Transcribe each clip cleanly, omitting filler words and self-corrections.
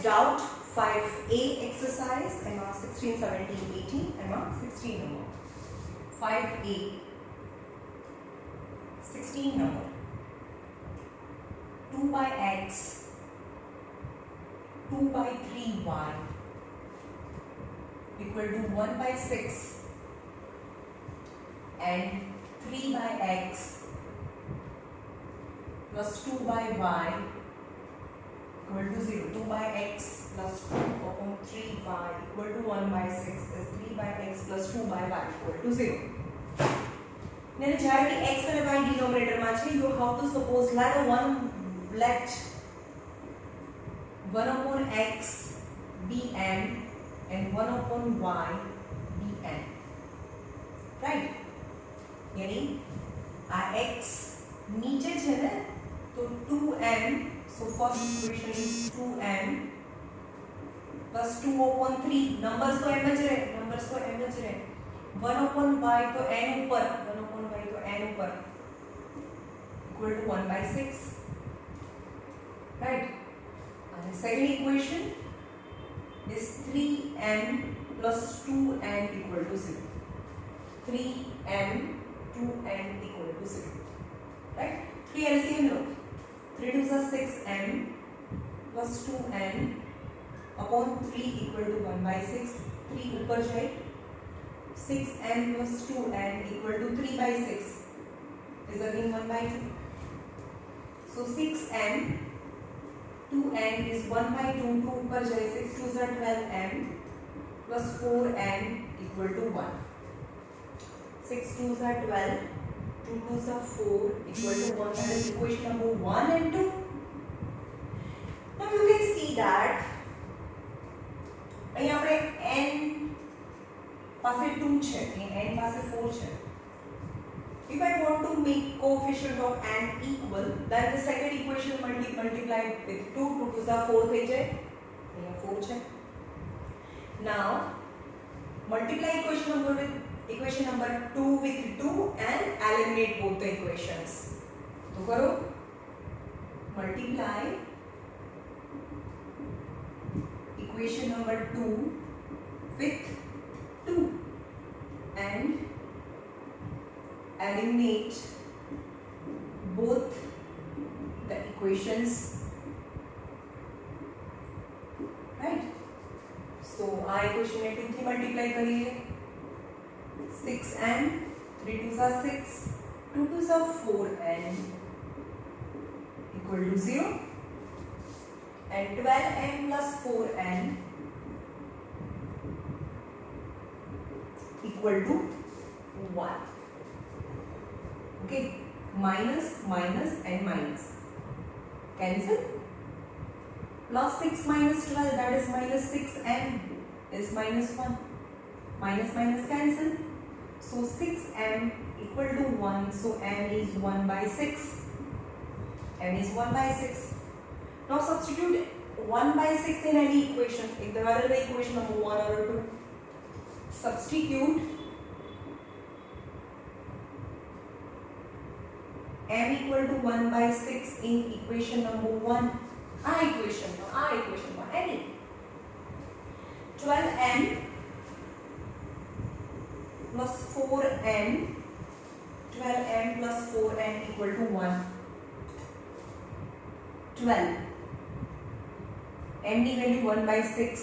Next doubt 5A exercise. Emma 16, 17, 18. Emma 16 number. 5A 16 number. 2 by x, 2 by 3y equal to 1 by 6 and 3 by x plus 2 by y equal to 0. 2 by x plus 2 upon 3y equal to 1 by 6 is 3 by x plus 2 by y equal to 0. Now, જ્યારે x and y denominator માં છે, you have to suppose let 1 upon x be n and 1 upon y be n. Right? यानी आ x नीचे છે ને तो 2n, so first equation is 2n plus 2 upon 3. numbers तो m જ रहे 1 upon y तो n ऊपर, 1 upon y तो n ऊपर equal to 1 by 6. Right? And the second equation is 3n plus 2n equal to 0. 3n 2n equal to 0. Right? 3 LCM low. 3 2 is 6n plus 2n upon 3 equal to 1 by 6. 3 ऊपर जाए. 6n plus 2n equal to 3 by 6 is again 1 by 2. So 6n, 2n is 1 by 2, 2 ऊपर जाए, 6 2 is 12n plus 4n equal to 1. 6 2 is 12, 2 2 is 4 equal to 1. That is equation number 1 and 2. Now you can see that અહીંયા આપણે n પાસે 2 છે, n પાસે 4 છે. If I want to make coefficient of n equal, then the second equation multiplied with 2, 2 2 is 4 થઈ જાય. અહીંયા 4 છે. Now multiply equation number 2 with 2 and eliminate both the equations. तो करो multiply equation number 2 with 2 and eliminate both the equations. Right? So આ equation ને 2 થી multiply કરીએ. 6n, 3 2s are 6, 2 2s are 4n equal to 0 and 12n plus 4n equal to 1. Okay, minus, minus and minus. Cancel. Plus 6 minus 12, that is minus 6n is minus 1. Minus minus cancel. So 6m equal to 1. So m is 1 by 6. m is 1 by 6. Now substitute 1 by 6 in any equation. If there are the equation number 1 or 2, substitute m equal to 1 by 6 in equation number 1. Equation 1, any. 12n plus 4n, 12n plus 4n equal to 1. 12. n की value 1 by 6.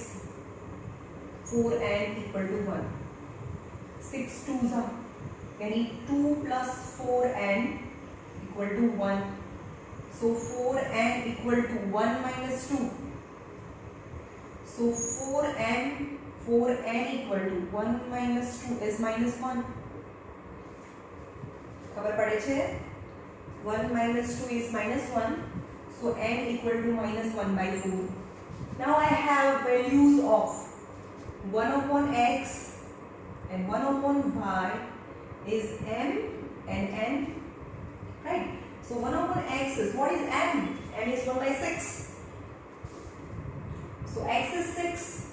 4n equal to 1. 6 2s are, यानी 2 plus 4n equal to 1. So 4n equal to 1 minus 2. So 4n equal to 1 minus 2 is minus 1. खबर पड़े छे? 1 minus 2 is minus 1. So n equal to minus 1 by 4. Now I have values of 1 upon x and 1 upon y is m and n. Right? So 1 upon x is, what is m? m is 1 by 6. So x is 6.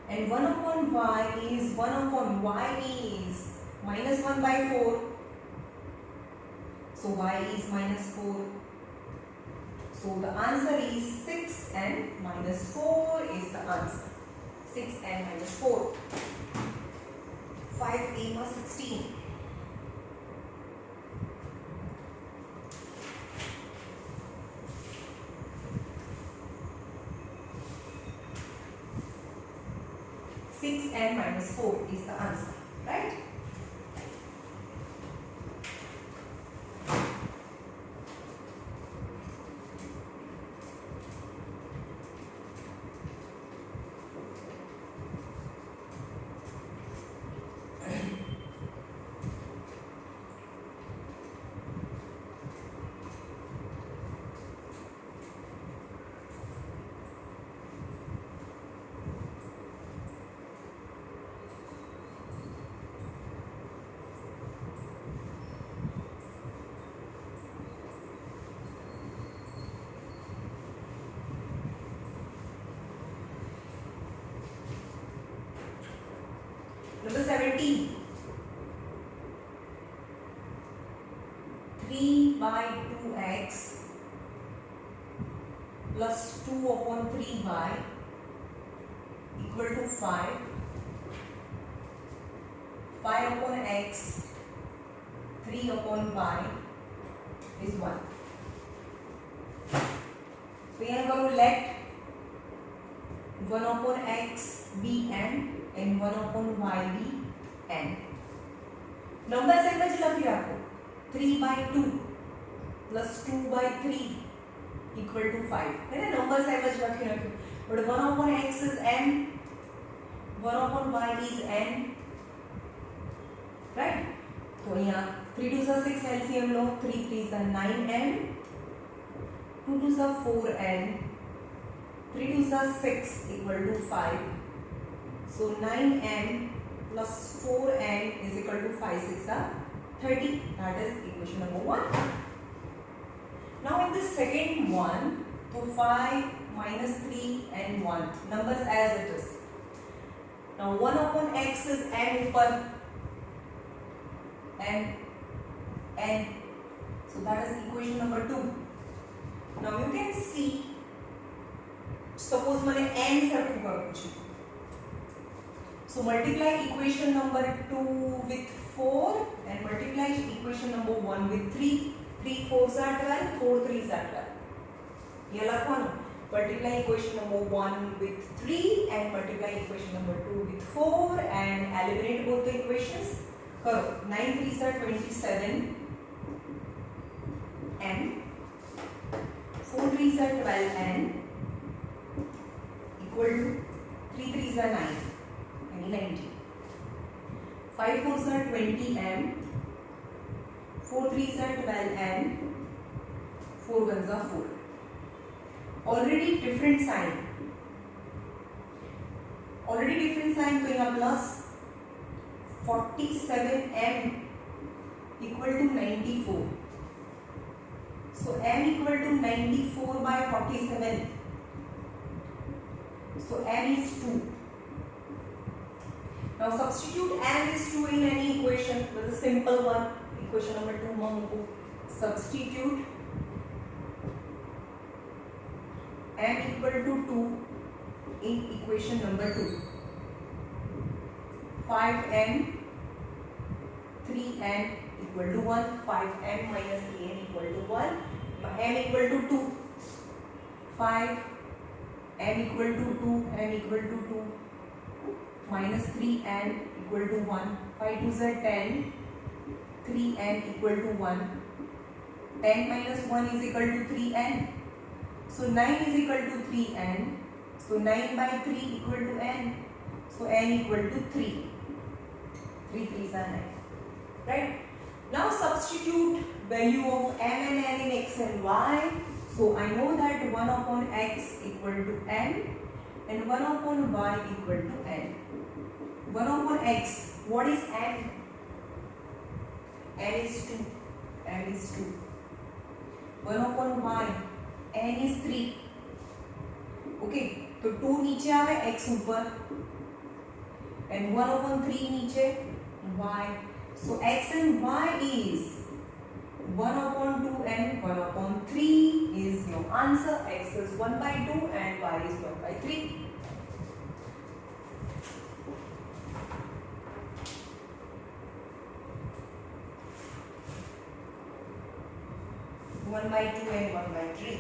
And 1 upon y is, 1 upon y is minus 1 by 4. So y is minus 4. So the answer is 6n minus 4 is the answer. 6n minus 4. 5a was 16. N minus 4 is the answer, right? Number 17. 3 by 2x plus 2 upon 3y equal to 5. 5 upon x, 3 upon y is 1. So यहाँ करो let 1 upon x be n and 1 upon y be n. Number same लगी रखो 3 by 2 plus 2 by 3 equal to 5 है ना. Number same रखी रखो but 1 upon x is n, 1 upon y is n, right? तो यहाँ 3 2 सा 6 LCM लो, 3 3 सा 9n, 2 2 सा 4n, 3 2 सा 6 equal to 5. So 9n plus 4n is equal to 5 6 are 30. That is equation number 1. Now in the second one, so 5 minus 3 and 1 numbers as it is. Now 1 upon x is n ऊपर n. So that is equation number 2. Now you can see, suppose मैंने n सरखू करूँ छू. So multiply equation number 2 with 4 and multiply equation number 1 with 3. 3 4s are 12, 4 3s are 12. ये लखवानो. Multiply equation number 1 with 3 and multiply equation number 2 with 4 and eliminate both the equations. करो. 9 3s are 27 n. 4 3s are 12 n equal to 3 3s are 9. 90. 5 4s are 20 m, 4 3s are 12 n, 4 1s are 4. Already different sign. तो यहाँ plus 47 m equal to 94. So m equal to 94 by 47. So m is 2. Now substitute m is 2 in any equation. This is a simple one. Equation number 2 mamko. Substitute m equal to 2 in equation number 2. 5n 3n equal to 1. 5n minus 3n equal to 1. n equal to 2. 5 n equal to 2. n equal to 2. Minus 3n equal to 1. 5 2s are 10. 3n equal to 1. 10 minus 1 is equal to 3n. So 9 is equal to 3n. So 9 by 3 equal to n. So n equal to 3. 3 3s are 9. Right? Now substitute value of m and n in x and y. So I know that 1 upon x equal to n and 1 upon y equal to n. 1 upon x, what is n? n is 2. n is 2. 1 upon y, n is 3. Okay, तो 2 नीचे आवे, x ऊपर, and 1 upon 3 नीचे, y. So x and y is 1/2 and 1/3 is your answer. X is 1/2 and y is 1/3. One by 2 and 1/3.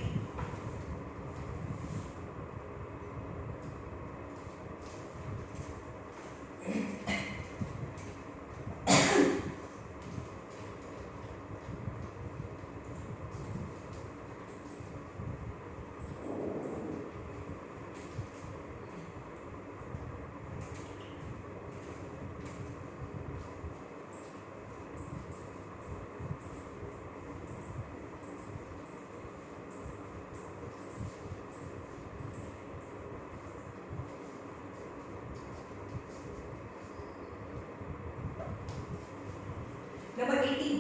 Number 18.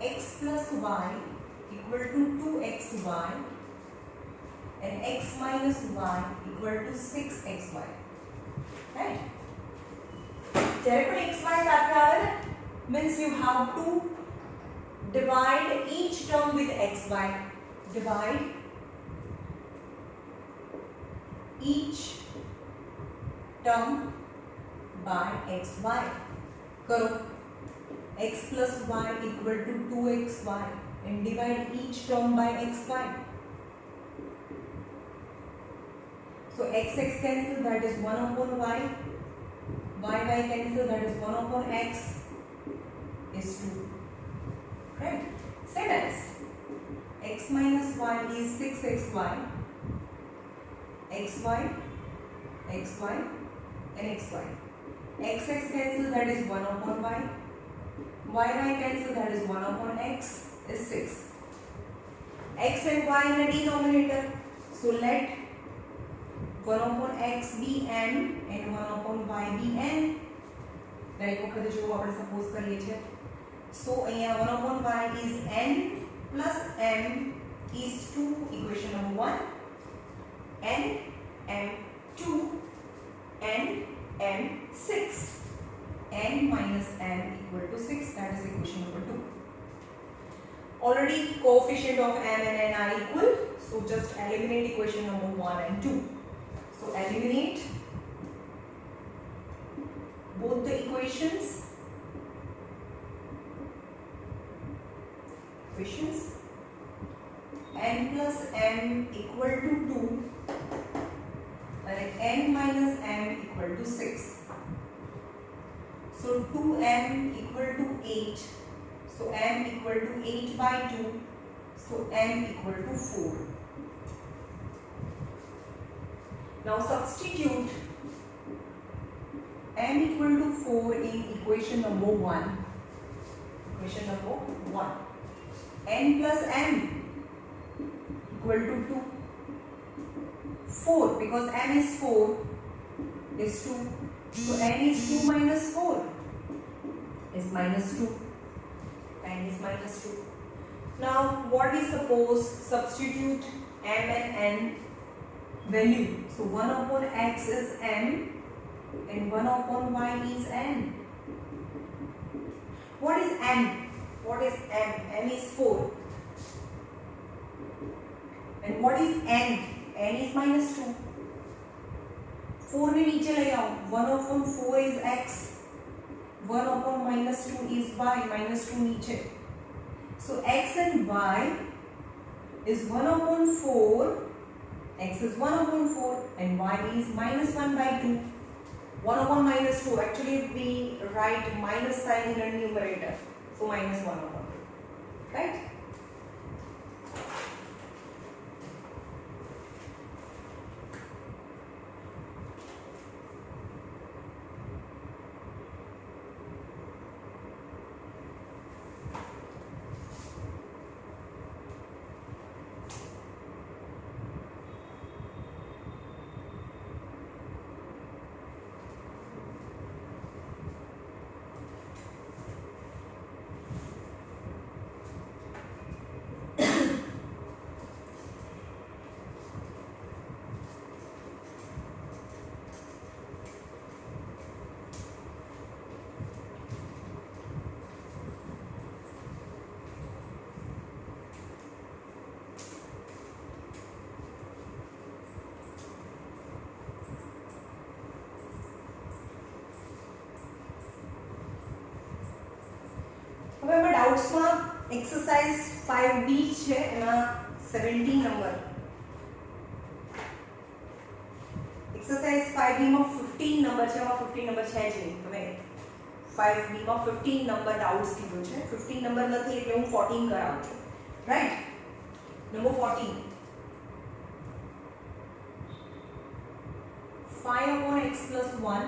X plus y equal to 2xy and x minus y equal to 6xy. Right? જ્યારે પણ xy સાથે આવે ને means you have to divide each term with xy. Divide each term by xy. करो x plus y equal to 2xy and divide each term by xy. So x cancel, that is 1/y. Y cancel, that is 1/x is 2. Right? Same as x minus y is 6xy. xy and xy. X cancel, that is 1/y. Y cancel, that is 1/x is 6. X and y in the denominator. So let 1/x be n and 1/y be n. Like વખતે જો આપણે suppose કરીએ છીએ. So અહીંયા 1/y is n plus m is 2, equation number 1. n m 2 and m 6. n minus m equal to 6, that is equation number 2. Already coefficient of m and n are equal, so just eliminate equation number 1 and 2. So eliminate both the equations. n plus m equal to 2 and n minus m equal to 6. So 2m equal to 8. So m equal to 8/2. So m equal to 4. Now substitute m equal to 4 in equation number 1. Equation number 1. n plus m equal to 2. 4, because m is 4 is 2. So n is 2 minus 4 is minus 2. n is minus 2. Now what is suppose substitute m and n value. So 1/x is m and 1/y is n. What is m? What is m? m is 4. And what is n? n is minus 2. 4 ने नीचे ले आओ. 1/4 is x. 1/-2 is y. minus 2 नीचे. So x and y is 1/4. X is 1/4 and y is minus 1/2. 1/-2. Actually we write minus sign in the numerator. So minus 1/2. Right? डाउट्सમાં exercise 5B છે એમાં 17 number exercise 5B માં 15 number છે એમાં 15 number છે જ નહીં તમે 5B માં 15 નંબર ડાઉટ્સ કીધું છે 15 નંબર નથી એટલે હું 14 કરાવું છું right number 14 5 upon x plus 1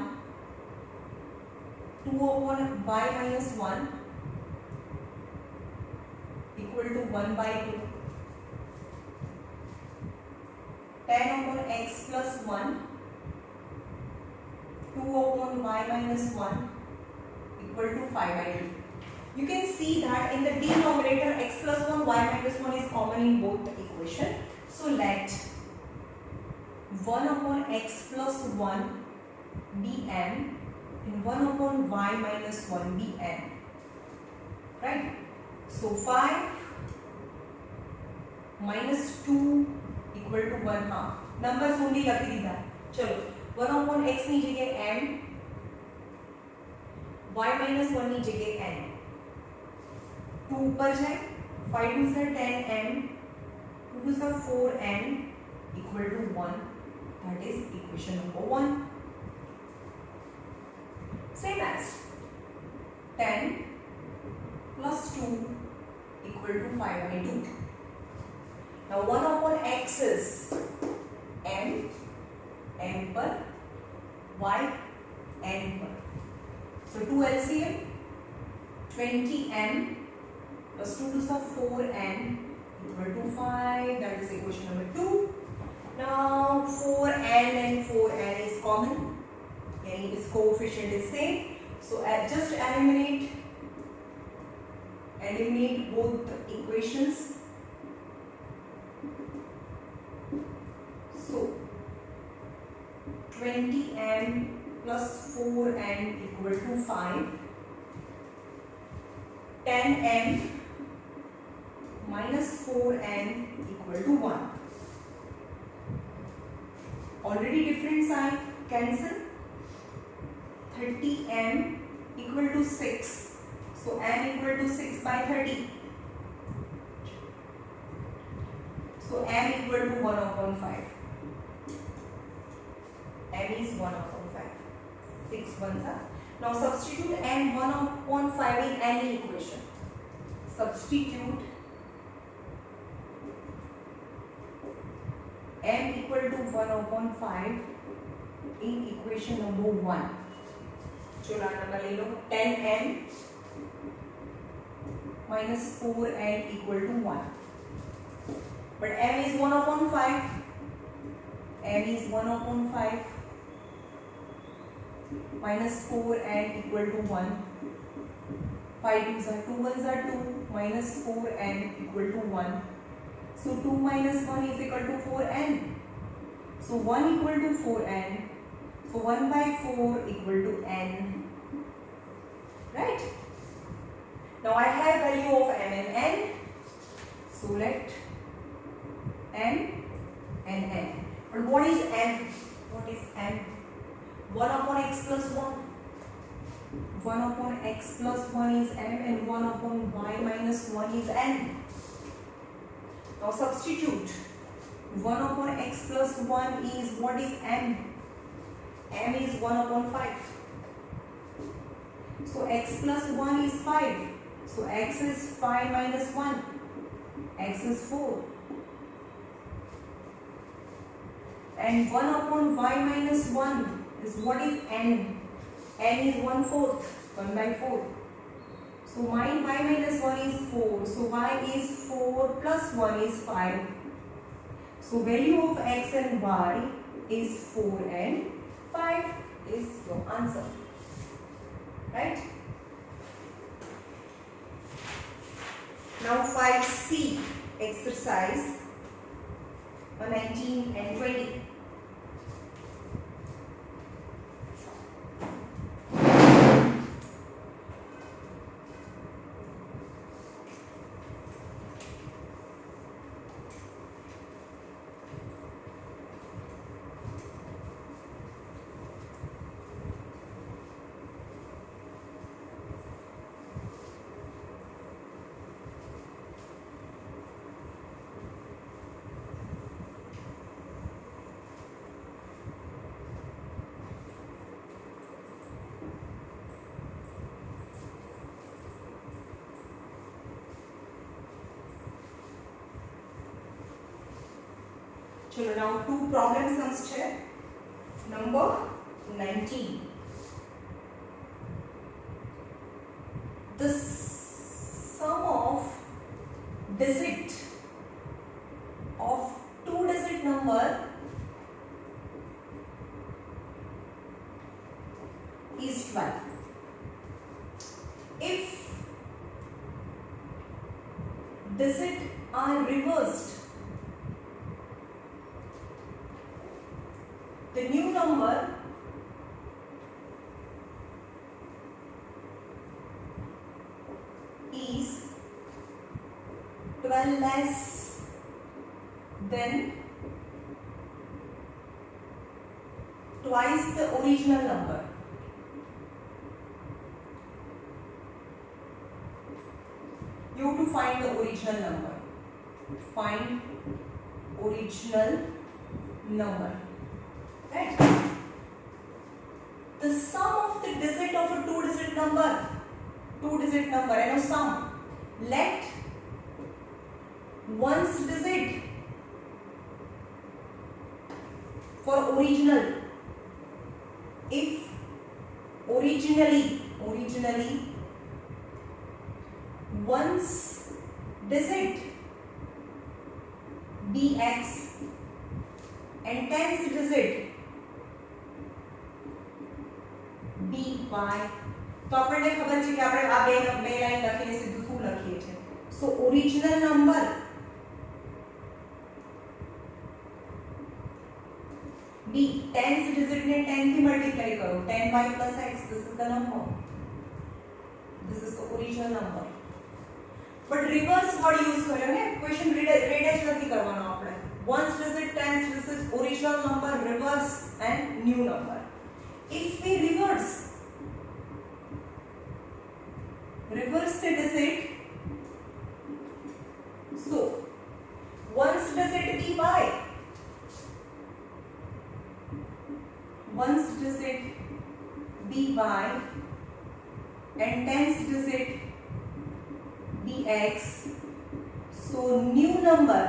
2 upon y minus 1 equal to 1 by 2 10 upon x plus 1 2 upon y minus 1 equal to 5 by 2. You can see that in the denominator x plus 1 y minus 1 is common in both the equation. So let 1 upon x plus 1 be m and 1 upon y minus 1 be n. Right? So 5 minus 2 equal to 1 half. Numbers only लखी दीदा. चलो 1 upon x ની જગ્યાએ m, y minus 1 ની જગ્યાએ n. 2 ऊपर जाए 5 2 से 10m 2 2 से 4n equal to 1. That is equation number 1. Same as 10 plus 2 equal to 5 by 2. Now 1 upon x is m, m per, y n per. So 2 LCM 20m plus 2 to the 4n equal to 5. That is equation number 2. Now 4n and 4n is common. Yani its coefficient is same. So just eliminate both the equations. So 20m plus 4n equal to 5. 10m minus 4n equal to 1. Already different sign, cancel. 30m equal to 6. So m equal to 6 by 30. So m equal to 1 upon 5. M is 1 upon 5. 6 ones are. Now substitute m 1 upon 5 in any equation. Substitute m equal to 1 upon 5 in equation number 1. चलो number ले लो 10m minus 4n equal to 1. But m is 1 upon 5. M is 1 upon 5 minus 4n equal to 1. 5 2s are 2 1s are 2 minus 4n equal to 1. So 2 minus 1 is equal to 4n. So 1 equal to 4n. So 1 by 4 equal to n. Right? Now I have value of m and n. So let m and n. But what is m? What is m? 1 upon x plus 1. 1 upon x plus 1 is m and 1 upon y minus 1 is n. Now substitute 1 upon x plus 1 is, what is m? M is 1 upon 5. So x plus 1 is 5. So x is 5 minus 1. X is 4. And 1 upon y minus 1 is, what is n? N is 1/4. 1 by 4. So my y minus 1 is 4. So y is 4 plus 1 is 5. So value of x and y is 4 and 5 is your answer. Right? Now 5C exercise 19 and 20. चलो now two problem sums છે. Number 19. The sum of digit of two-digit number is 12. If digits are reversed, the new number is 12 less than twice the original number. You have to find the original number. Find original number. Right? The sum of the digit of a two-digit number, and a sum. Let one's digit for original. If originally one's digit be x and tenth digit be y, तो આપણને ખબર છે કે આપણે આ બે line લખીને સીધું શું લખીએ છીએ. So original number b 10th digit ને 10 થી મલ્ટીપ્લાય કરો. 10y plus x, this is the number, this is the original number. But reverse word use કર્યો ને, ક્વેશ્ચન રીડ જ નથી કરવાનો આપણે. Once digit, tenth digit, original number, reverse and new number. If we reverse the digit, so one's digit be y, one's digit be y and tenth digit be x, so new number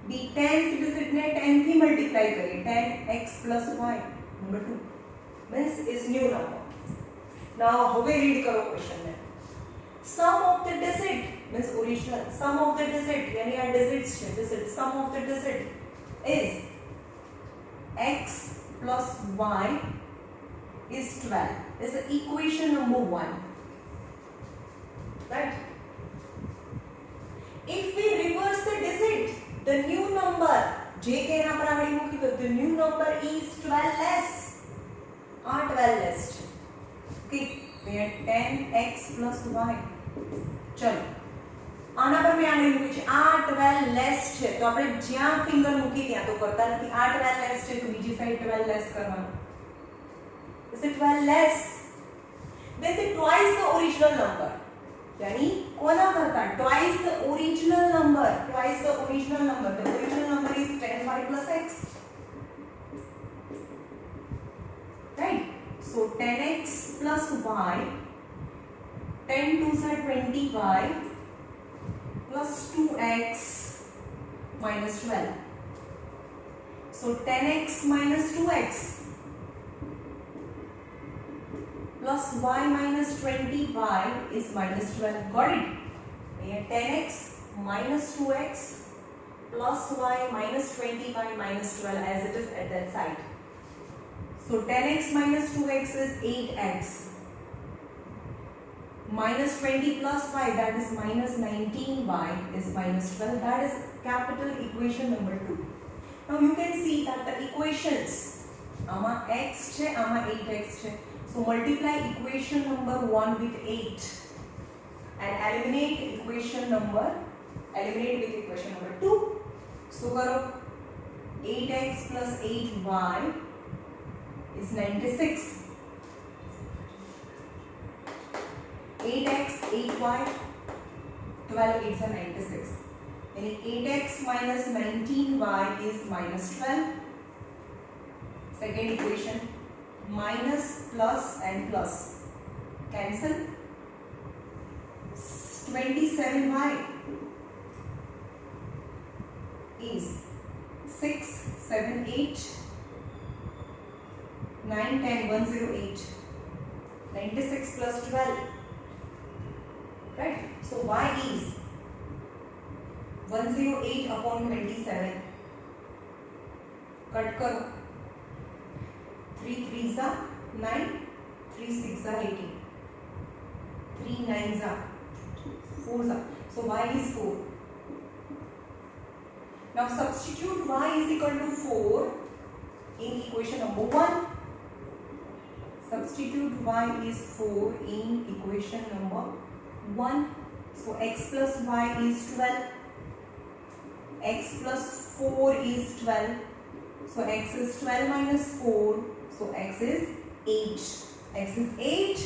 be 10th digit ने 10 થી multiply કરીએ. 10x plus y, number 2 means is new number. Now હવે read કરો question ને. Sum of the digit means original. Sum of the digit यानी આ digits છે, digit. Sum of the digit is x plus y is 12. Is the equation number 1. Right? If we reverse the digit, the new number j के यहाँ पर आगे मूकी तो the new number is 12 less. 12 less. Okay, we have 10x plus y. चलो આના પર મેં આંગળી મૂકી છે. 12 લેસ છે તો આપણે જ્યાં ફિંગર મૂકી ત્યાં તો કરતા નથી. 12 લેસ છે તો બીજી સાઈડ 12 લેસ કરવાનું. Is it 12 less? Then the twice the original number. यानी कोना करता twice the original number. Twice the original number. The original number is 10y plus x. Right? So 10x plus y, 10 2s are 20y plus 2x minus 12. So 10x minus 2x plus y minus 20y is minus 12. Got it? Here 10x minus 2x plus y minus 20y minus 12 as it is at that side. So 10x minus 2x is 8x. Minus 20 plus y, that is minus 19y is minus 12. That is capital equation number 2. Now you can see that the equations, ama x છે, ama 8x છે. So multiply equation number 1 with 8 and eliminate with equation number 2. So karo 8x plus 8y is 96. 8x, 8y, 12 8s are 96. And 8x minus 19y is minus 12. Second equation, minus plus and plus cancel. 27y 8, 9, 10, 108, 96 plus 12, right? So y is 108 upon 27. Cut करो, 3 3s are 9, 3 6s are 18, 3 9s are 4s are. So y is 4. Now substitute y is equal to 4 in equation number 1. Substitute y is 4 in equation number 1. So x plus y is 12. X plus 4 is 12. So x is 12 minus 4. So x is 8. X is 8.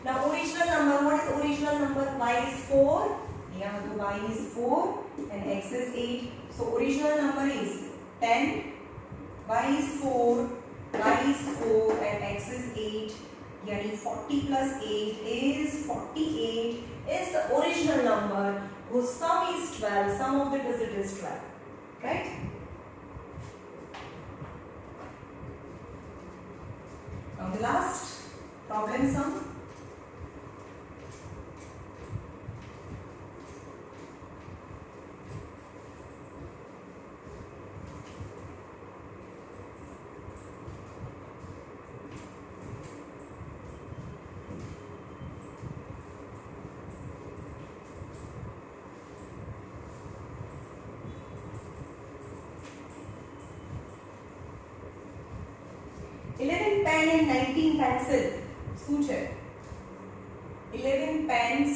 Now original number. What is original number? Y is 4. Yeah, so y is 4 and x is 8. So original number is 10. Y is 4. Y is 4 and x is 8. Yani 40 plus 8 is 48. Is the original number whose sum is 12. Sum of the digit is 12. Right? Now the last problem sum. Pen and 19 pencil. શું છે? 11 pens,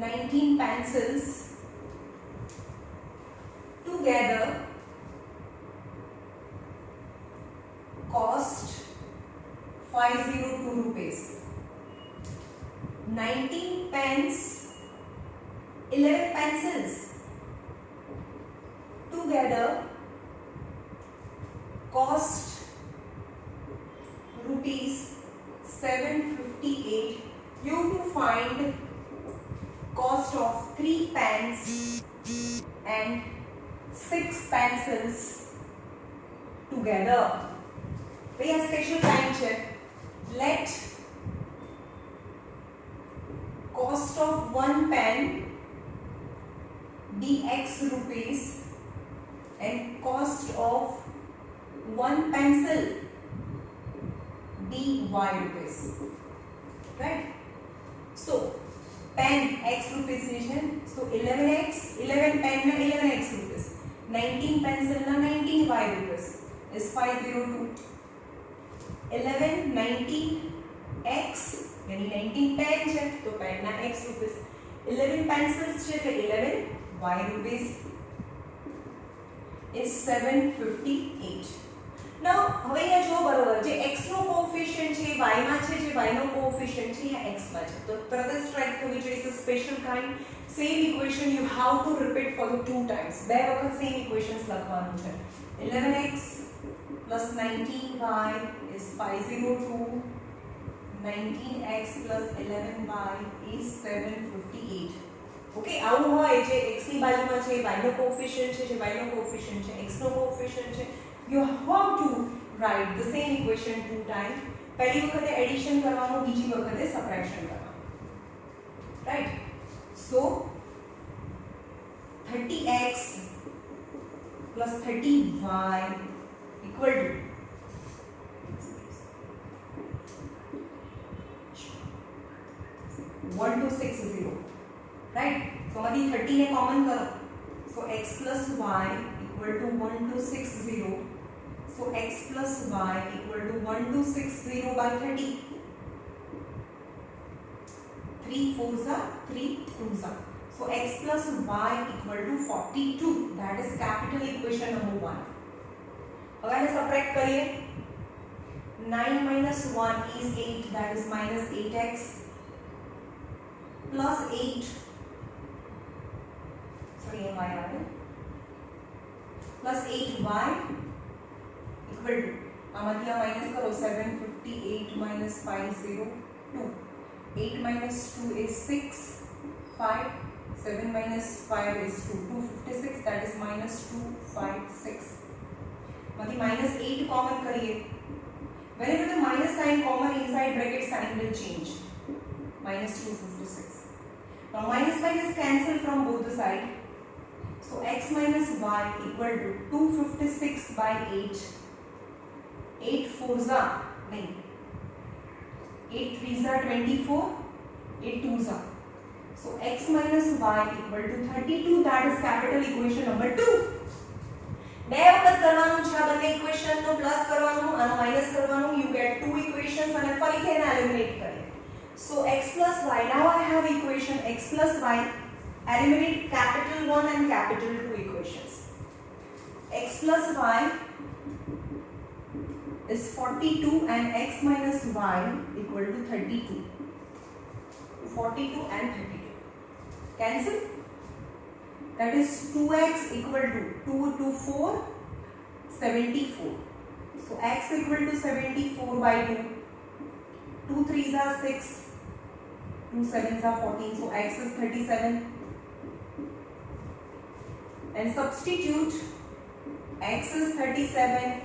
19 pencils together cost 502 rupees. 19 pens, 11 pencils together cost rupees 758. You have to find cost of 3 pens and 6 pencils together. Pay a special time check. Let cost of 1 pen be x rupees and cost of 1 pencil be y rupees. Right? So pen x rupees है, so 11x 11 pen ना 11x rupees, 19 pencil ना 19 y rupees is 502. 11 19 x यानी 19 pen है तो pen ना x rupees, 11 pencils है तो 11 y rupees is 758. Now હવે અહીંયા જો બરોબર જે x નો કોએફિશિયન્ટ છે y માં છે, જે y નો કોએફિશિયન્ટ છે એ x માં છે, તો brothers try to which is a special kind. Same equation you have to repeat for the 2 times. બે વખત same equations લખવાનું છે. 11x plus 19y is 502. 19x plus 11y is 758. Okay, આવું હોય જે x ની બાજુમાં છે y નો કોએફિશિયન્ટ છે, જે y નો કોએફિશિયન્ટ છે x નો કોએફિશિયન્ટ છે. You have to write the same equation 2 times. पहली वखते addition करवानो, busy वखते subtraction करवानो. Right? So 30x plus 30y equal to 1260. Right? So आधी 30 ने कॉमन करो. So x plus y equal to 1260. So x plus y equal to 1260 by 30. 3 4s are 3 2s are. So x plus y equal to 42. That is capital equation number 1. अब आने subtract करिए. 9 minus 1 is 8. That is minus 8x plus 8. Sorry, y आ गया. Plus 8y equal to आमाती uh minus करो 758 minus 502. 8 minus 2 is 6. 5. 7 minus 5 is 2. 256. That is minus 256. માંથી -8 common કરીએ. Whenever the minus sign common inside bracket, sign will change. -256. Now minus minus cancel from both the side. So x minus y equal to 256 by 8. 8 4s are 9. 8 3s are 24. 8 2s are. So x minus y equal to 32. That is capital equation number 2. બે વખત કરવાનું છે આ બંને equation નો plus કરવાનું અને minus કરવાનું. You get two equations અને ફરીથી એને એલિમિનેટ કરીએ. So x plus y, now I have equation x plus y. Eliminate capital 1 and capital 2 equations. X plus y is 42 and x minus y equal to 32. 42 and 32. Cancel. That is 2x equal to 2 to 4, 74. So x equal to 74 by 2. 2 3s are 6. 2 7s are 14. So x is 37. And substitute x is 37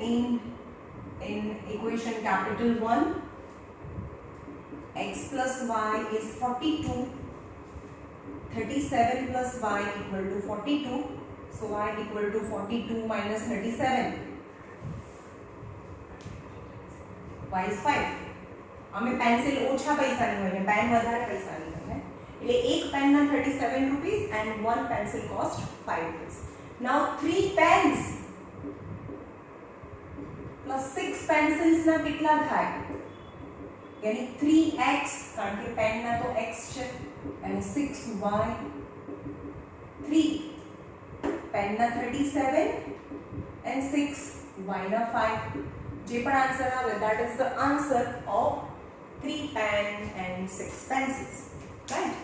in equation capital 1. X plus y is 42. 37 plus y equal to 42. So y equal to 42 minus 37. Y is 5. અમે pencil ઓછા પૈસાની હોય ને pen વધારે પૈસાની હોય ને એટલે એક પેનના 37 rupees and one pencil cost 5 rupees. Now 3 pens plus 6 pencils ના કેટલા થાય? यानी 3x કારણ કે પેનના તો x છે and 6y 3 પેનના 37 and 6y ના 5 જે પણ આન્સર આવે that is the answer of 3 pen and 6 pencils, right?